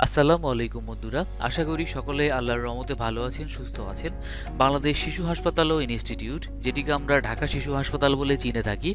আসসালামু আলাইকুম বন্ধুরা, আশা করি সকলে আল্লাহর রহমতে ভালো আছেন, সুস্থ আছেন। বাংলাদেশ শিশু হাসপাতাল ও ইনস্টিটিউট, যেটিকে আমরা ঢাকা শিশু হাসপাতাল বলে চিনে থাকি,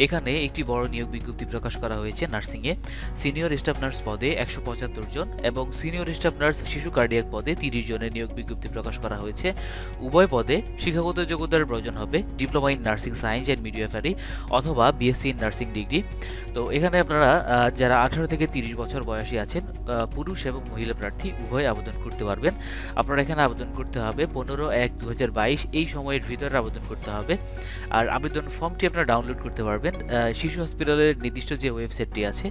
এখানে একটি বড় নিয়োগ বিজ্ঞপ্তি প্রকাশ করা হয়েছে নার্সিংয়ে। সিনিয়র স্টাফ নার্স পদে ১৭৫ জন এবং সিনিয়র স্টাফ নার্স শিশু কার্ডিয়াক পদে ৩০ জনের নিয়োগ বিজ্ঞপ্তি প্রকাশ করা হয়েছে। উভয় পদে শিক্ষাগত যোগ্যতার প্রয়োজন হবে diploma in nursing science and midwifery অথবা বিএসসি ইন নার্সিং ডিগ্রি। তো এখানে আপনারা যারা ১৮ থেকে ৩০ বছর বয়সী আছেন, পুরুষ এবং মহিলা প্রার্থী উভয় আবেদন করতে পারবেন। আপনারা এখানে আবেদন করতে হবে ১৫/১/২০২২ এই সময়ের ভিতরে আবেদন করতে হবে। আর আবেদন ফর্মটি আপনারা ডাউনলোড করতে পারবেন শিশু হসপিটালের নির্দিষ্ট যে ওয়েবসাইটটি আছে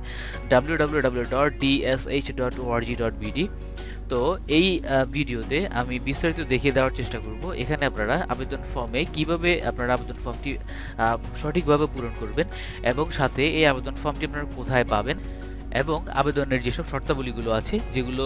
www.dsh.org.bd। তো এই ভিডিওতে আমি বিস্তারিত দেখিয়ে দেওয়ার চেষ্টা করব এখানে আপনারা আবেদন ফর্মে কিভাবে আপনারা আবেদন ফর্মটি সঠিকভাবে পূরণ করবেন এবং সাথে এই আবেদন ফর্মটি আপনারা কোথায় পাবেন এবং আবেদনের যেসব শর্তাবলীগুলো আছে, যেগুলো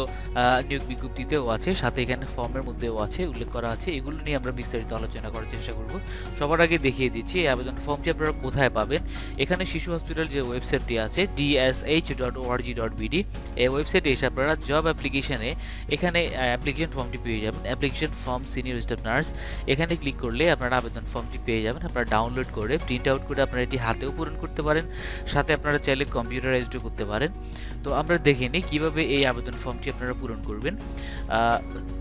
নিয়োগ বিজ্ঞপ্তিতেও আছে, সাথে এখানে ফর্মের মধ্যেও আছে, উল্লেখ করা আছে, এগুলো নিয়ে আমরা বিস্তারিত আলোচনা করার চেষ্টা করব। সবার আগে দেখিয়ে দিচ্ছি এই আবেদন ফর্মটি আপনারা কোথায় পাবেন। এখানে শিশু হসপিটাল যে ওয়েবসাইটটি আছে dsh.org.bd, এই ওয়েবসাইটে এসে আপনারা জব অ্যাপ্লিকেশনে এখানে অ্যাপ্লিকেশন ফর্মটি পেয়ে যাবেন। Application form senior staff nurse, এখানে ক্লিক করলে আপনারা আবেদন ফর্মটি পেয়ে যাবেন। আপনারা ডাউনলোড করে প্রিন্ট আউট করে আপনারা এটি হাতেও পূরণ করতে পারেন, সাথে আপনারা চাইলে কম্পিউটারাইজডও করতে পারেন। তো আমরা দেখে নিই কীভাবে এই আবেদন ফর্মটি আপনারা পূরণ করবেন।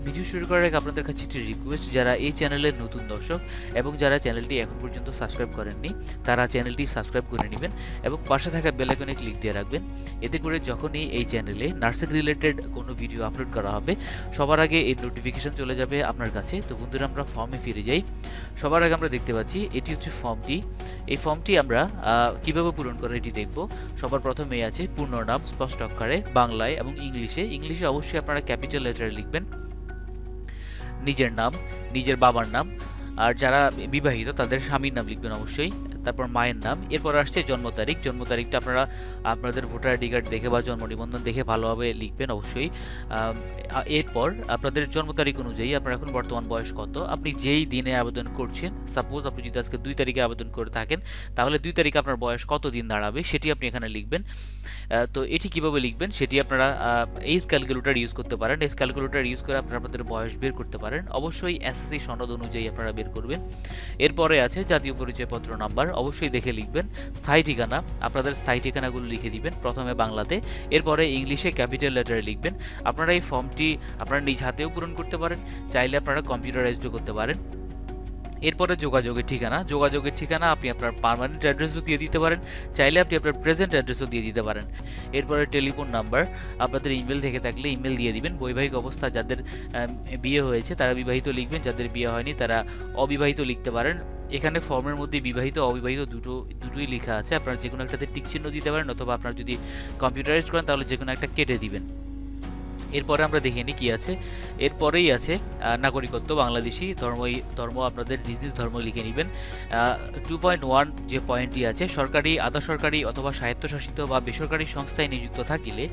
ভিডিও শুরু করার আগে আপনাদের কাছে একটি রিকোয়েস্ট, যারা এই চ্যানেলের নতুন দর্শক এবং যারা চ্যানেলটি এখন পর্যন্ত সাবস্ক্রাইব করেননি, তারা চ্যানেলটি সাবস্ক্রাইব করে নেবেন এবং পাশে থাকা বেল আইকনে ক্লিক দিয়ে রাখবেন। এতে করে যখনই এই চ্যানেলে নার্সিং রিলেটেড কোনো ভিডিও আপলোড করা হবে, সবার আগে এই নোটিফিকেশন চলে যাবে আপনার কাছে। তো বন্ধুরা, আমরা ফর্মে ফিরে যাই। সবার আগে আমরা দেখতে পাচ্ছি এটি হচ্ছে ফর্মটি। এই ফর্মটি আমরা কিভাবে পূরণ করে এটি দেখব। সবার প্রথমেই আছে পূর্ণ নাম স্পষ্ট অক্ষরে বাংলায় এবং ইংলিশে অবশ্যই আপনারা ক্যাপিটাল লেটারে লিখবেন। নিজের নাম, নিজের বাবার নাম, আর যারা বিবাহিত তাদের স্বামীর নাম লিখবেন অবশ্যই। তারপর মায়ের নাম, এরপর আসছে জন্ম তারিখটা আপনারা আপনাদের ভোটার আইডি কার্ড দেখে বা জন্ম নিবন্ধন দেখে ভালোভাবে লিখবেন অবশ্যই। এরপর আপনাদের জন্ম তারিখ অনুযায়ী আপনার এখন বর্তমান বয়স কত, আপনি যেই দিনে আবেদন করছেন, সাপোজ আপনি যদি আজকে ২ তারিখে আবেদন করে থাকেন, তাহলে ২ তারিখে আপনার বয়স কত দিন দাঁড়াবে সেটি আপনি এখানে লিখবেন। তো এটি কিভাবে লিখবেন সেটি আপনারা এইজ ক্যালকুলেটর ইউজ করতে পারেন। এইজ ক্যালকুলেটর ইউজ করে আপনারা আপনাদের বয়স বের করতে পারেন। অবশ্যই এসএসসি সনদ অনুযায়ী আপনারা বের করবেন। এরপরে আছে জাতীয় পরিচয়পত্র নাম্বার, অবশ্যই দেখে লিখবেন। স্থায়ী ঠিকানা, আপনাদের স্থায়ী ঠিকানাগুলো লিখে দিবেন, প্রথমে বাংলাতে, এরপরে ইংলিশে ক্যাপিটাল লেটারে লিখবেন। আপনারা এই ফর্মটি আপনারা নিজ হাতেও পূরণ করতে পারেন, চাইলে আপনারা কম্পিউটারাইজডও করতে পারেন। এরপরে যোগাযোগের ঠিকানা আপনি আপনার পার্মানেন্ট অ্যাড্রেসও দিয়ে দিতে পারেন, চাইলে আপনি আপনার প্রেজেন্ট অ্যাড্রেসও দিয়ে দিতে পারেন। এরপরে টেলিফোন নাম্বার, আপনাদের ইমেল থেকে থাকলে ইমেল দিয়ে দিবেন। বৈবাহিক অবস্থা, যাদের বিয়ে হয়েছে তারা বিবাহিত লিখবেন, যাদের বিয়ে হয়নি তারা অবিবাহিত লিখতে পারেন। এখানে ফর্মের মধ্যে বিবাহিত অবিবাহিত দুটোই লেখা আছে, আপনারা যে কোনো একটাতে টিক চিহ্ন দিতে পারেন, অথবা আপনারা যদি কম্পিউটারাইজ করেন তাহলে যে কোনো একটা কেটে দিবেন। এরপরে আমরা দেখে নিই কী আছে। এরপরেই আছে নাগরিকত্ব, বাংলাদেশি, ধর্ম আপনাদের নিজ ধর্ম লিখে নেবেন। 2.1 যে পয়েন্টটি আছে, সরকারি, আধা সরকারি অথবা স্বায়ত্তশাসিত বা বেসরকারি সংস্থায় নিযুক্ত থাকিলে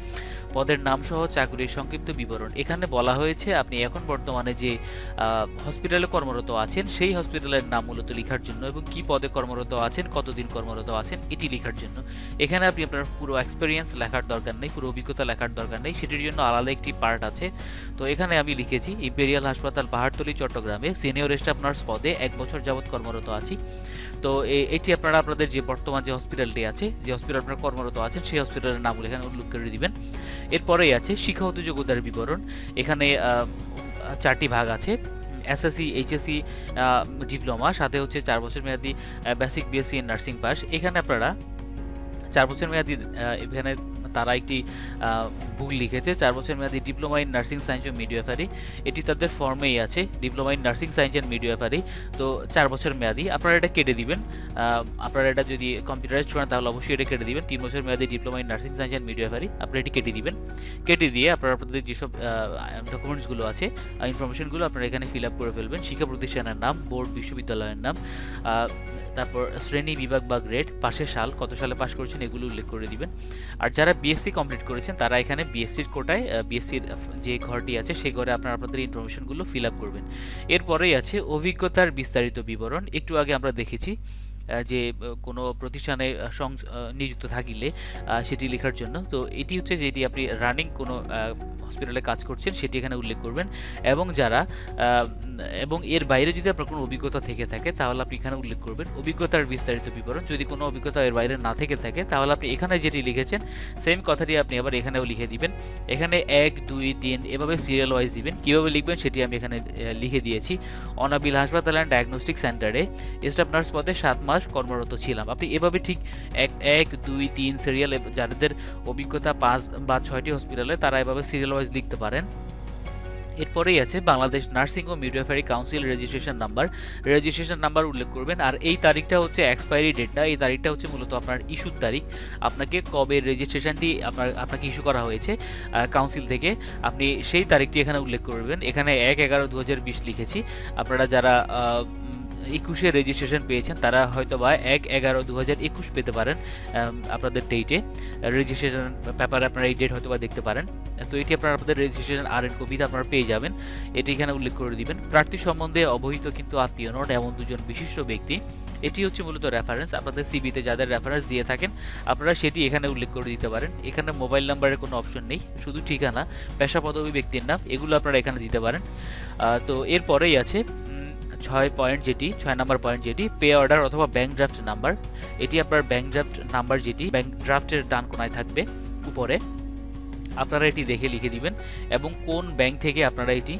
পদের নাম সহ চাকরির সংক্ষিপ্ত বিবরণ। এখানে বলা হয়েছে আপনি এখন বর্তমানে যে হসপিটালে কর্মরত আছেন সেই হসপিটালের নাম মূলত লেখার জন্য এবং কি পদে কর্মরত আছেন, কতদিন কর্মরত আছেন এটি লেখার জন্য। এখানে আপনি আপনার পুরো এক্সপিরিয়েন্স লেখার দরকার নেই, পুরো অভিজ্ঞতা লেখার দরকার নেই, সেটির জন্য আলাদা একটি পার্ট আছে। তো এখানে আমি লিখেছি ইম্পেরিয়াল হাসপাতাল পাহাড়তলী চট্টগ্রামে সিনিয়র স্টাফ নার্স পদে 1 বছর যাবৎ কর্মরত আছি। তো এটি আপনারা আপনাদের যে বর্তমান যে হসপিটালটি আছে, যে হসপিটাল আপনারা কর্মরত আছেন সেই হসপিটালের নামগুলো এখানে উল্লেখ করে দিবেন। এরপরেই আছে শিক্ষাগত যোগ্যতার বিবরণ। এখানে 4টি ভাগ আছে, এসএসসি, এইচএসসি, ডিপ্লোমা, সাথে হচ্ছে 4 বছর মেয়াদি basic BSc in nursing pass. এখানে আপনারা 4 বছর মেয়াদি, এখানে তারা একটি ভুল লিখেছে, 4 বছর মেয়াদি ডিপ্লোমা ইন নার্সিং সায়েন্স ও মিডওয়াইফারি, এটি তাদের ফর্মেই আছে, diploma in nursing science and midwifery. তো 4 বছর মেয়াদি আপনারা এটা কেটে দিবেন। আপনারা এটা যদি কম্পিউটারাইজ করেন তাহলে অবশ্যই এটা কেটে দিবেন। 3 বছর মেয়াদি diploma in nursing science and midwifery আপনারা এটি কেটে দিবেন। কেটে দিয়ে আপনারা আপনাদের যেসব ডকুমেন্টসগুলো আছে, ইনফরমেশনগুলো আপনারা এখানে ফিল আপ করে ফেলবেন। শিক্ষা প্রতিষ্ঠানের নাম, বোর্ড, বিশ্ববিদ্যালয়ের নাম, তারপর শ্রেণী, বিভাগ বা গ্রেড, পাশের সাল, কত সালে পাশ করেছেন এগুলো উল্লেখ করে দিবেন। আর যারা বিএসসি কমপ্লিট করেছেন তারা এখানে বিএসসির কোটায় বিএসসির যে ঘরটি আছে সেই ঘরে আপনারা আপনাদের ইনফরমেশনগুলো ফিল আপ করবেন। এরপরেই আছে অভিজ্ঞতার বিস্তারিত বিবরণ। একটু আগে আমরা দেখেছি যে কোনো প্রতিষ্ঠানে নিযুক্ত থাকিলে সেটি লেখার জন্য। তো এটি হচ্ছে যেটি আপনি রানিং কোনো হসপিটালে কাজ করছেন সেটি এখানে উল্লেখ করবেন, এবং এবং এর বাইরে যদি আপনার কোনো অভিজ্ঞতা থেকে থাকে তাহলে আপনি এখানে উল্লেখ করবেন অভিজ্ঞতার বিস্তারিত বিবরণ। যদি কোনো অভিজ্ঞতা এর বাইরে না থেকে থাকে তাহলে আপনি এখানে যেটি লিখেছেন সেম কথাটি আপনি আবার এখানেও লিখে দিবেন। এখানে 1, 2, 3 এভাবে সিরিয়াল ওয়াইজ দিবেন। কীভাবে লিখবেন সেটি আমি এখানে লিখে দিয়েছি। অনাবিল হাসপাতাল অ্যান্ড ডায়াগনস্টিক সেন্টারে স্টাফ নার্স পদে 7 মাস কর্মরত ছিলাম। আপনি এভাবে ঠিক 1, 2, 3 সিরিয়াল, যাদের অভিজ্ঞতা 5 বা 6টি হসপিটালে তারা এভাবে সিরিয়াল ওয়াইজ লিখতে পারেন। এরপরেই আছে বাংলাদেশ নার্সিং ও মিডওয়াইফারি কাউন্সিল রেজিস্ট্রেশন নাম্বার উল্লেখ করবেন। আর এই তারিখটা হচ্ছে এক্সপায়ারি ডেটটা, এই তারিখটা হচ্ছে মূলত আপনার ইস্যুর তারিখ। আপনাকে কবে রেজিস্ট্রেশনটি আপনাকে ইস্যু করা হয়েছে কাউন্সিল থেকে, আপনি সেই তারিখটি এখানে উল্লেখ করবেন। এখানে 1/11/2020 লিখেছি। আপনারা যারা 21-এ রেজিস্ট্রেশন পেয়েছেন তারা হয়তো বা 1/11/2021 পেতে পারেন আপনাদের ডেটে। রেজিস্ট্রেশন পেপারে আপনারা এই ডেট হয়তো বা দেখতে পারেন। তো এটি আপনাদের রেজিস্ট্রেশন RN কপিতে আপনারা পেয়ে যাবেন, এটি এখানে উল্লেখ করে দিবেন। প্রার্থী সম্বন্ধে অবহিত কিন্তু আত্মীয় নন এমন 2 জন বিশিষ্ট ব্যক্তি, এটি হচ্ছে মূলত রেফারেন্স। আপনাদের সিভিতে যাদের রেফারেন্স দিয়ে থাকেন আপনারা সেটি এখানে উল্লেখ করে দিতে পারেন। এখানে মোবাইল নাম্বারের কোনো অপশন নেই, শুধু ঠিকানা, পেশা, পদবী, ব্যক্তির নাম, এগুলো আপনারা এখানে দিতে পারেন। তো এরপরেই আছে 6 নম্বর পয়েন্ট যেটি পে অর্ডার অথবা ব্যাংক ড্রাফট নাম্বার। এটি আপনার ব্যাংক ড্রাফট নাম্বার, যেটি ব্যাংক ড্রাফটের ডান কোনায় থাকবে উপরে, আপনারা এটি দেখে লিখে দিবেন। এবং কোন ব্যাংক থেকে আপনারা এটি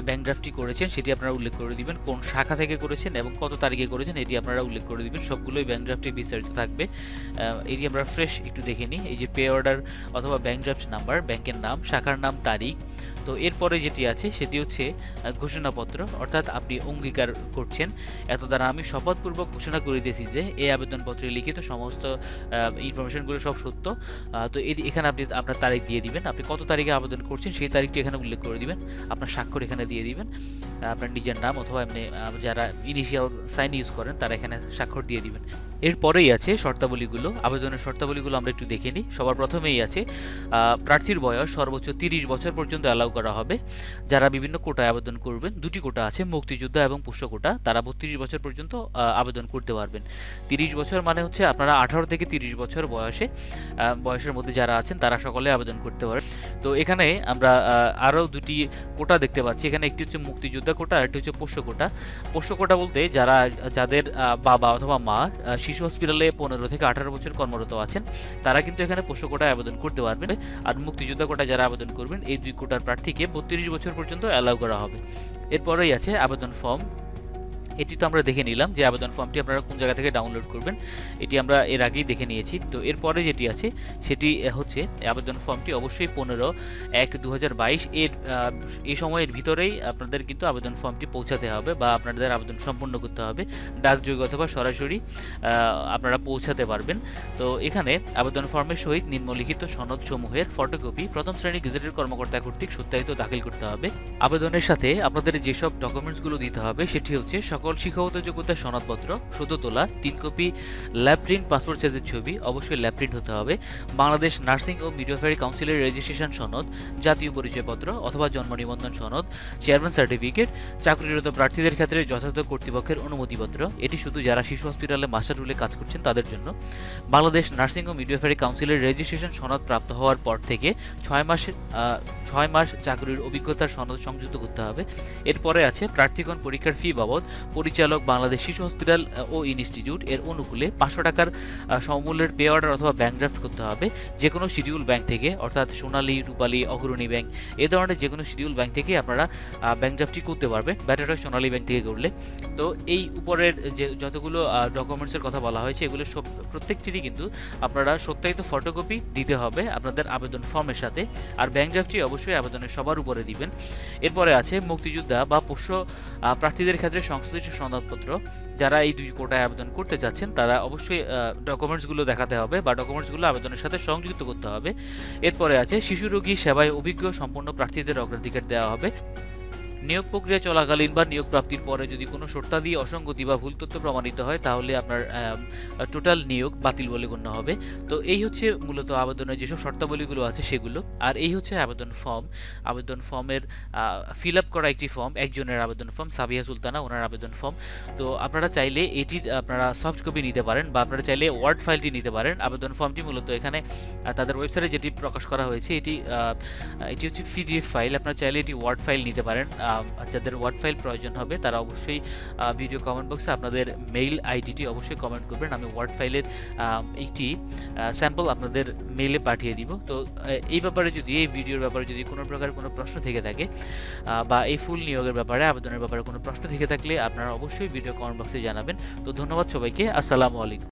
ব্যাংক ড্রাফটটি করেছেন সেটি আপনারা উল্লেখ করে দিবেন। কোন শাখা থেকে করেছেন এবং কত তারিখে করেছেন এটি আপনারা উল্লেখ করে দিবেন। সবগুলোই ব্যাংক ড্রাফটে বিস্তারিত থাকবে। এটি আমরা ফ্রেশ একটু দেখে নিই। এই যে পে অর্ডার অথবা ব্যাংক ড্রাফট নাম্বার, ব্যাংকের নাম, শাখার নাম, তারিখ। তো এরপরে যেটি আছে সেটি হচ্ছে ঘোষণাপত্র, অর্থাৎ আপনি অঙ্গীকার করছেন, এত দ্বারা আমি শপথপূর্বক ঘোষণা করিতেছি যে এই আবেদনপত্রে লিখিত সমস্ত ইনফরমেশনগুলো সব সত্য। তো এখানে আপনি আপনার তারিখ দিয়ে দিবেন, আপনি কত তারিখে আবেদন করছেন সেই তারিখটি এখানে উল্লেখ করে দিবেন। আপনার স্বাক্ষর এখানে দিয়ে দিবেন, আপনার নিজের নাম অথবা এমনি যারা ইনিশিয়াল সাইন ইউজ করেন তারা এখানে স্বাক্ষর দিয়ে দিবেন। এরপরেই আছে শর্তাবলীগুলো, আবেদনের শর্তাবলীগুলো আমরা একটু দেখে নিই। সবার প্রথমেই আছে প্রার্থীর বয়স সর্বোচ্চ 30 বছর পর্যন্ত অ্যালাউ করা হবে। যারা বিভিন্ন কোটায় আবেদন করবেন, 2টি কোটা আছে, মুক্তিযোদ্ধা এবং পোষ্য কোটা, তারা 32 বছর পর্যন্ত আবেদন করতে পারবেন। 30 বছর মানে হচ্ছে আপনারা 18 থেকে 30 বছর বয়সের মধ্যে যারা আছেন তারা সকলে আবেদন করতে পারেন। তো এখানে আমরা আরও 2টি কোটা দেখতে পাচ্ছি। এখানে একটি হচ্ছে মুক্তিযোদ্ধা কোটা আর একটি হচ্ছে পোষ্য কোটা। পোষ্য কোটা বলতে যাদের বাবা অথবা মা শিশু হসপিটালে 15 থেকে 18 বছর কর্মরত আছেন তারা কিন্তু এখানে পোষ্য কোটায় আবেদন করতে পারবেন। আর মুক্তিযোদ্ধা কোটায় যারা আবেদন করবেন এই 2 কোটার প্রার্থীকে 32 বছর পর্যন্ত অ্যালাউ করা হবে। এরপরেই আছে আবেদন ফর্ম। এটি তো আমরা দেখে নিলাম যে আবেদন ফর্মটি আপনারা কোন জায়গা থেকে ডাউনলোড করবেন, এটি আমরা এর আগেই দেখে নিয়েছি। তো এরপরে যেটি আছে সেটি হচ্ছে আবেদন ফর্মটি অবশ্যই 15/1/2022 এই সময়ের ভিতরেই আপনাদের কিন্তু আবেদন ফর্মটি পৌঁছাতে হবে বা আপনাদের আবেদন সম্পন্ন করতে হবে। ডাকযোগে অথবা সরাসরি আপনারা পৌঁছাতে পারবেন। তো এখানে আবেদন ফর্মের সহিত নিম্নলিখিত সনদ সমূহের ফটোকপি প্রথম শ্রেণী গেজেটেড কর্মকর্তা কর্তৃক সত্যায়িত দাখিল করতে হবে। আবেদনের সাথে আপনাদের যেসব ডকুমেন্টসগুলো দিতে হবে সেটি হচ্ছে সকল শিক্ষাগত যোগ্যতার সনদপত্র, সদ্য তোলা 3 কপি ল্যাব প্রিন্ট পাসপোর্ট সাইজের ছবি, অবশ্যই ল্যাব প্রিন্ট হতে হবে, বাংলাদেশ নার্সিং ও মিডওয়াইফারি কাউন্সিলের রেজিস্ট্রেশন সনদ, জাতীয় পরিচয়পত্র অথবা জন্ম নিবন্ধন সনদ, চেয়ারম্যান সার্টিফিকেট, চাকরিরত প্রার্থীদের ক্ষেত্রে যথাযথ কর্তৃপক্ষের অনুমতিপত্র, এটি শুধু যারা শিশু হসপিটালে মাস্টার রুলে কাজ করছেন তাদের জন্য। বাংলাদেশ নার্সিং ও মিডওয়াইফারি কাউন্সিলের রেজিস্ট্রেশন সনদ প্রাপ্ত হওয়ার পর থেকে 6 মাস চাকরির অভিজ্ঞতার সনদ সংযুক্ত করতে হবে। এরপরে আছে প্রার্থীগণ পরীক্ষার ফি বাবদ পরিচালক বাংলাদেশ শিশু হসপিটাল ও ইনস্টিটিউট এর অনুকূলে 500 টাকার সমমূল্যের পে অর্ডার অথবা ব্যাংক ড্রাফট করতে হবে যে কোনো শিডিউল ব্যাংক থেকে, অর্থাৎ সোনালী, রূপালী, অগ্রণী ব্যাংক এ ধরনের যে কোনো শিডিউল ব্যাংক থেকে আপনারা ব্যাংক ড্রাফটটি করতে পারবেন, ব্যাটারটা সোনালী ব্যাংক থেকে করলে। তো এই উপরের যে যতগুলো ডকুমেন্টসের কথা বলা হয়েছে এগুলো প্রত্যেকটিরই কিন্তু আপনারা সত্যায়িত ফটোকপি দিতে হবে আপনাদের আবেদন ফর্মের সাথে। আর ব্যাংক ড্রাফটটি অবশ্যই আবেদনের সবার উপরে দিবেন। এরপরে আছে মুক্তিযোদ্ধা বা পোষ্য প্রার্থীদের ক্ষেত্রে সংশ্লিষ্ট সনদপত্র। যারা এই 2 কোটায় আবেদন করতে চাচ্ছেন তারা অবশ্যই ডকুমেন্টসগুলো দেখাতে হবে বা ডকুমেন্টসগুলো আবেদনের সাথে সংযুক্ত করতে হবে। এরপরে আছে শিশু রোগী সেবায় অভিজ্ঞ সম্পন্ন প্রার্থীদের অগ্রাধিকার দেওয়া হবে। নিয়োগ প্রক্রিয়া চলাকালীন বা নিয়োগ প্রাপ্তির পরে যদি কোনো শর্তাদি অসঙ্গতি বা ভুল তথ্য প্রমাণিত হয় তাহলে আপনার টোটাল নিয়োগ বাতিল বলে গণ্য হবে। তো এই হচ্ছে মূলত আবেদনের যেসব শর্তাবলীগুলো আছে সেগুলো। আর এই হচ্ছে আবেদন ফর্ম। আবেদন ফর্মের ফিল আপ করা একটি ফর্ম, একজনের আবেদন ফর্ম, সাবিয়া সুলতানা ওনার আবেদন ফর্ম। তো আপনারা চাইলে এটির আপনারা সফট কপি নিতে পারেন বা আপনারা চাইলে ওয়ার্ড ফাইলটি নিতে পারেন। আবেদন ফর্মটি মূলত এখানে তাদের ওয়েবসাইটে যেটি প্রকাশ করা হয়েছে এটি হচ্ছে পিডিএফ ফাইল। আপনারা চাইলে এটি ওয়ার্ড ফাইল নিতে পারেন। যাদের ওয়ার্ড ফাইল প্রয়োজন হবে তারা অবশ্যই ভিডিও কমেন্ট বক্সে আপনাদের মেইল আইডিটি অবশ্যই কমেন্ট করবেন। আমি ওয়ার্ড ফাইলের একটি স্যাম্পল আপনাদের মেইলে পাঠিয়ে দিব। তো এই ব্যাপারে যদি এই ভিডিওর ব্যাপারে যদি কোনো প্রকার কোনো প্রশ্ন থেকে থাকে বা এই ফুল নিয়োগের ব্যাপারে আবেদনের ব্যাপারে কোনো প্রশ্ন থেকে থাকলে আপনারা অবশ্যই ভিডিও কমেন্ট বক্সে জানাবেন। তো ধন্যবাদ সবাইকে। আসসালামু আলাইকুম।